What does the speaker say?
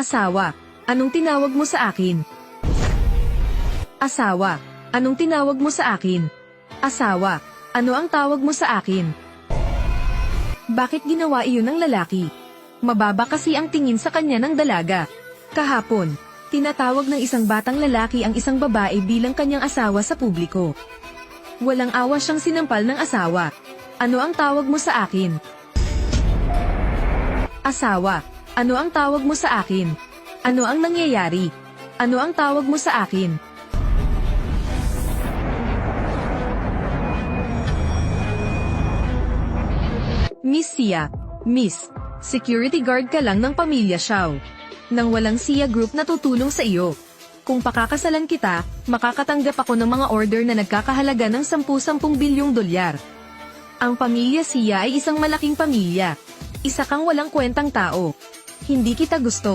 Asawa, anong tinawag mo sa akin? Asawa, anong tinawag mo sa akin? Asawa, ano ang tawag mo sa akin? Bakit ginawa iyon ng lalaki? Mababa kasi ang tingin sa kanya ng dalaga. Kahapon, tinatawag ng isang batang lalaki ang isang babae bilang kanyang asawa sa publiko. Walang awa siyang sinampal ng asawa. Ano ang tawag mo sa akin? Asawa, ano ang tawag mo sa akin? Ano ang nangyayari? Ano ang tawag mo sa akin? Miss Sia, Miss, security guard ka lang ng pamilya Xiao. Nang walang Sia Group na tutulong sa iyo. Kung pakakasalan kita, makakatanggap ako ng mga order na nagkakahalaga ng 10-10 bilyong dolyar. Ang pamilya Sia ay isang malaking pamilya. Isa kang walang kwentang tao. Hindi kita gusto.